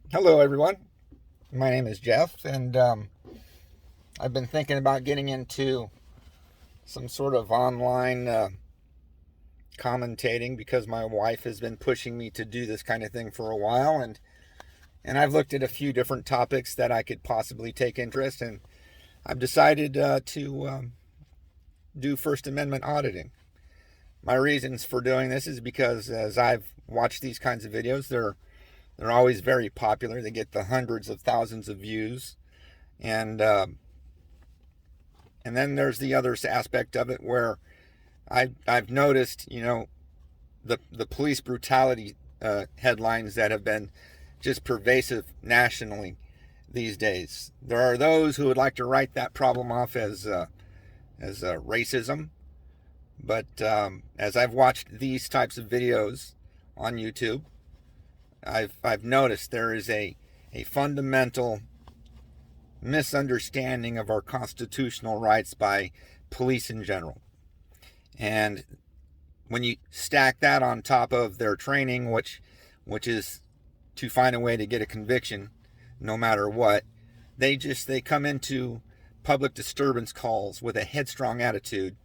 Hello, everyone. My name is Jeff, and I've been thinking about getting into some sort of online commentating because my wife has been pushing me to do this kind of thing for a while, and I've looked at a few different topics that I could possibly take interest in. I've decided to do First Amendment auditing. My reasons for doing this is because as I've watched these kinds of videos, they're always very popular. They get the hundreds of thousands of views, and then there's the other aspect of it where I've noticed, the police brutality headlines that have been just pervasive nationally these days. There are those who would like to write that problem off as racism, but as I've watched these types of videos on YouTube, I've noticed there is a fundamental misunderstanding of our constitutional rights by police in general. And when you stack that on top of their training, which is to find a way to get a conviction no matter what, they come into public disturbance calls with a headstrong attitude,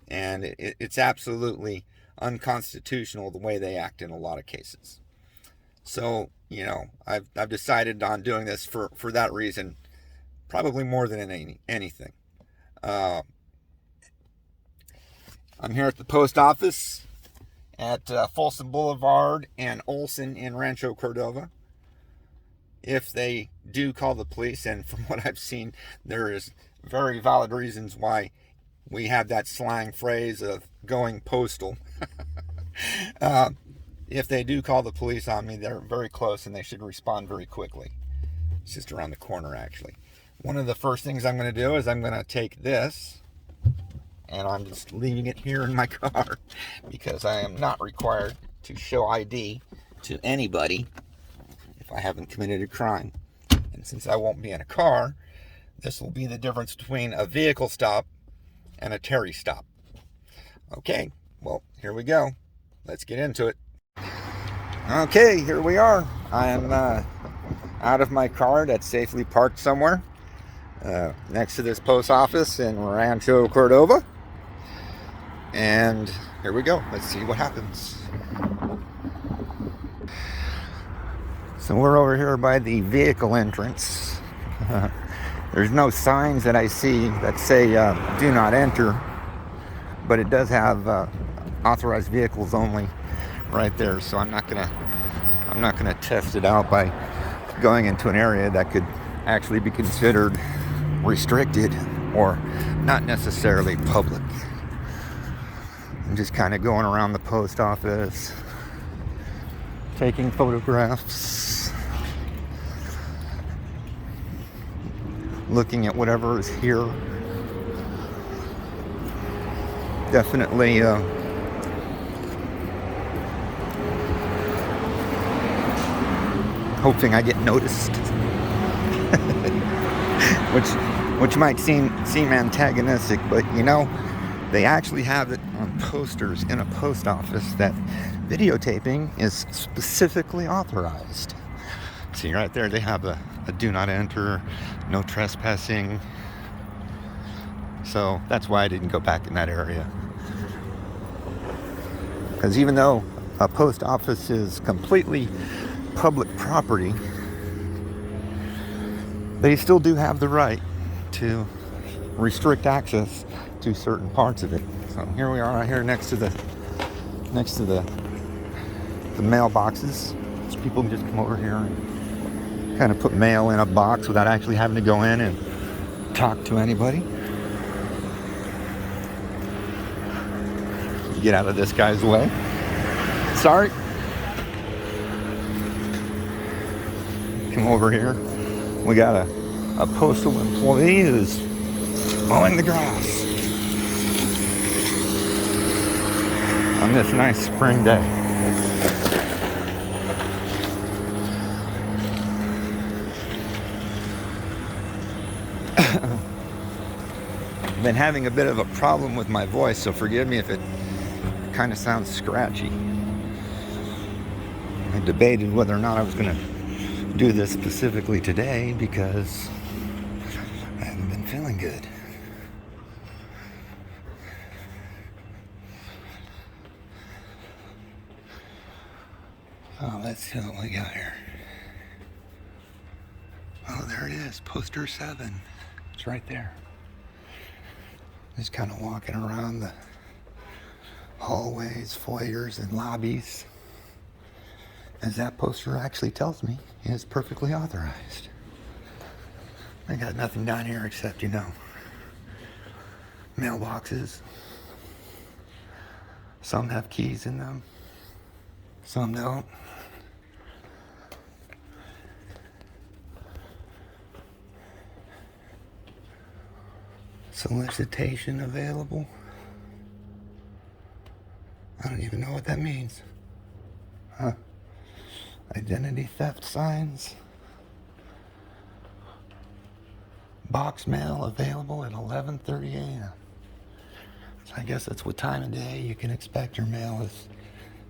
and it's absolutely unconstitutional the way they act in a lot of cases. So, I've decided on doing this for that reason, probably more than anything. I'm here at the post office at Folsom Boulevard and Olson in Rancho Cordova. If they do call the police, and from what I've seen, there is very valid reasons why we have that slang phrase of going postal. If they do call the police on me, they're very close and they should respond very quickly. It's just around the corner, actually. One of the first things I'm going to do is I'm going to take this, and I'm just leaving it here in my car because I am not required to show ID to anybody if I haven't committed a crime. And since I won't be in a car, this will be the difference between a vehicle stop and a Terry stop. Okay, well, here we go. Let's get into it. Okay, here we are. I am out of my car that's safely parked somewhere next to this post office in Rancho Cordova. And here we go. Let's see what happens. So we're over here by the vehicle entrance. There's no signs that I see that say do not enter, but it does have authorized vehicles only right there. So I'm not gonna test it out by going into an area that could actually be considered restricted or not necessarily public. I'm just kind of going around the post office, taking photographs, looking at whatever is here. Definitely hoping I get noticed, which might seem antagonistic, but they actually have it on posters in a post office that videotaping is specifically authorized. See right there, they have a do not enter, no trespassing. So that's why I didn't go back in that area. Because even though a post office is completely public property, they still do have the right to restrict access to certain parts of it. So here we are, right here next to the mailboxes. So people can just come over here and kind of put mail in a box without actually having to go in and talk to anybody. Get out of this guy's way. Sorry. Come over here. We got a postal employee who's mowing the grass on this nice spring day. I've been having a bit of a problem with my voice, so forgive me if it kind of sounds scratchy. I debated whether or not I was going to do this specifically today because I haven't been feeling good. Oh, let's see what we got here. Oh, there it is, poster 7. It's right there. Just kind of walking around the hallways, foyers, and lobbies. As that poster actually tells me, is perfectly authorized. I got nothing down here except, mailboxes. Some have keys in them, some don't. Solicitation available. I don't even know what that means. Huh? Identity theft signs. Box mail available at 11:30 a.m. So I guess that's what time of day you can expect your mail has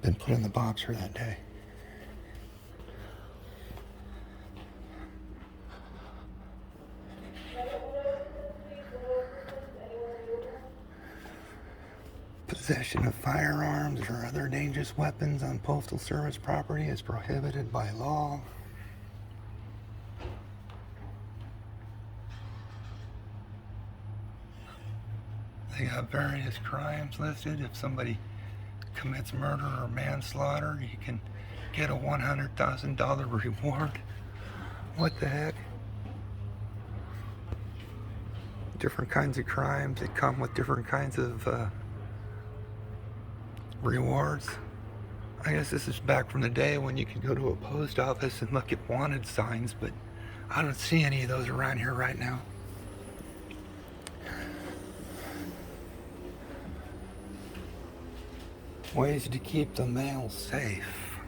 been put in the box for that day. Possession of firearms or other dangerous weapons on Postal Service property is prohibited by law. They got various crimes listed. If somebody commits murder or manslaughter, you can get a $100,000 reward. What the heck? Different kinds of crimes that come with different kinds of rewards. I guess this is back from the day when you could go to a post office and look at wanted signs, but I don't see any of those around here right now. Ways to keep the mail safe.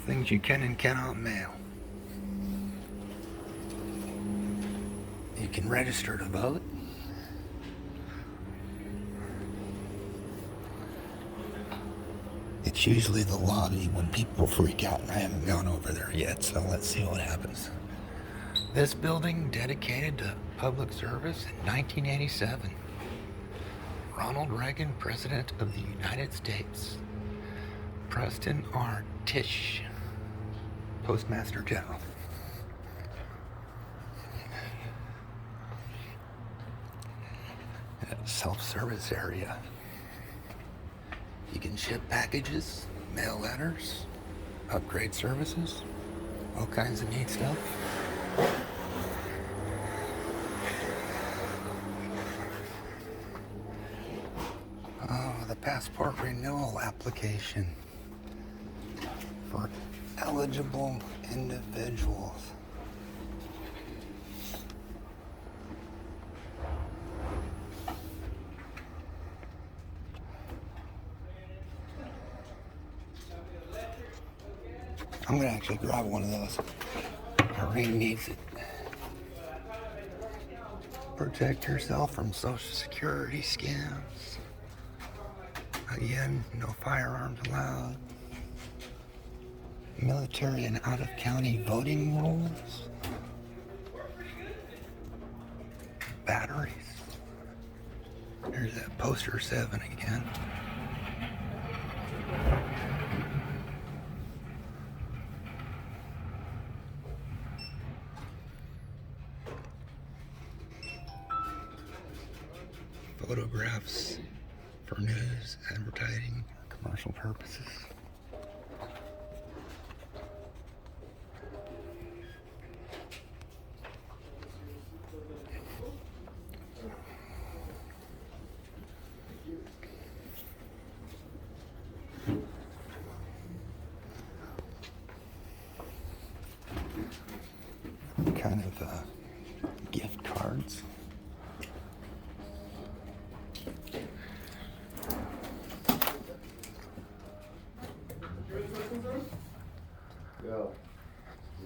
Things you can and cannot mail. You can register to vote. It's usually the lobby when people freak out, and I haven't gone over there yet, so let's see what happens. This building dedicated to public service in 1987. Ronald Reagan, President of the United States. Preston R. Tisch, Postmaster General. Self-service area. You can ship packages, mail letters, upgrade services, all kinds of neat stuff. Oh, the passport renewal application for eligible individuals. I'm gonna actually grab one of those. Irene needs it. Protect yourself from Social Security scams. Again, no firearms allowed. Military and out-of-county voting rules. Batteries. There's that poster 7 again. Photographs for news, advertising, commercial purposes. Kind of gift cards. Yeah.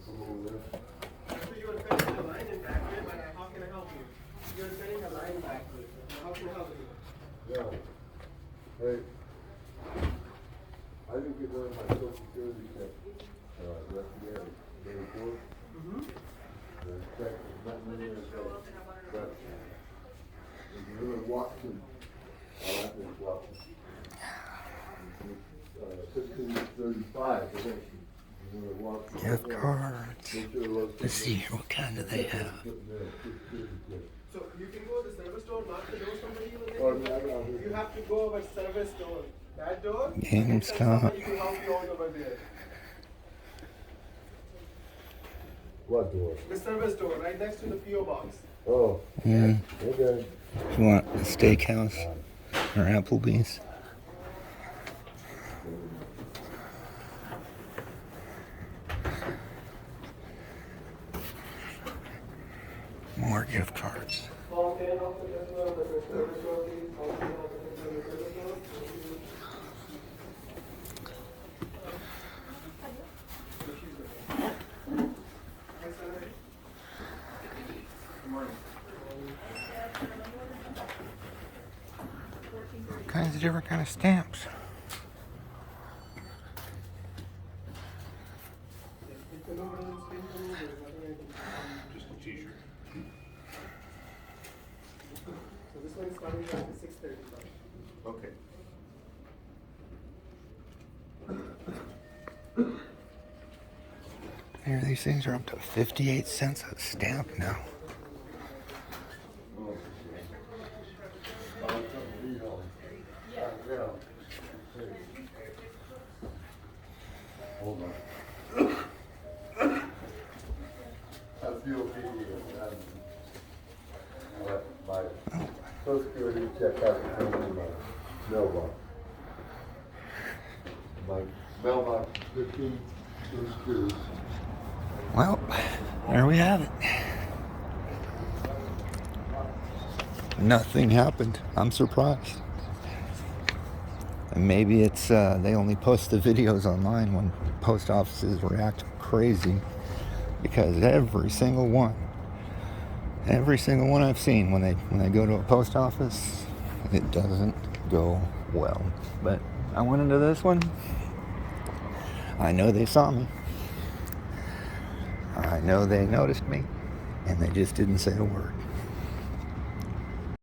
So you were sending a line in back here, but how can I help you? You're sending a line back here. How can I help you? Yeah. Hey. I didn't get one of my Social Security checks. 35, I think. Gift cards. Let's see here, what kind do they have? So you can go to the service door, knock the door, somebody will take. You have to go over service door. That door. GameStop. Somebody to help you out over there. What door? The service door, right next to the PO box. Oh, Mm. okay. You want a steakhouse or Applebee's? More gift cards. All kinds of different kind of stamps. Just a t-shirt. So this one is starting at 6:35. Okay. Here, these things are up to 58 cents a stamp now. Hold on. I feel my Social Security check hasn't come in my mailbox. My mailbox is 1522. Well, there we have it. Nothing happened. I'm surprised. And maybe it's they only post the videos online when post offices react crazy, because every single one I've seen when they go to a post office, it doesn't go well. But I went into this one. I know they saw me. I know they noticed me, and they just didn't say a word.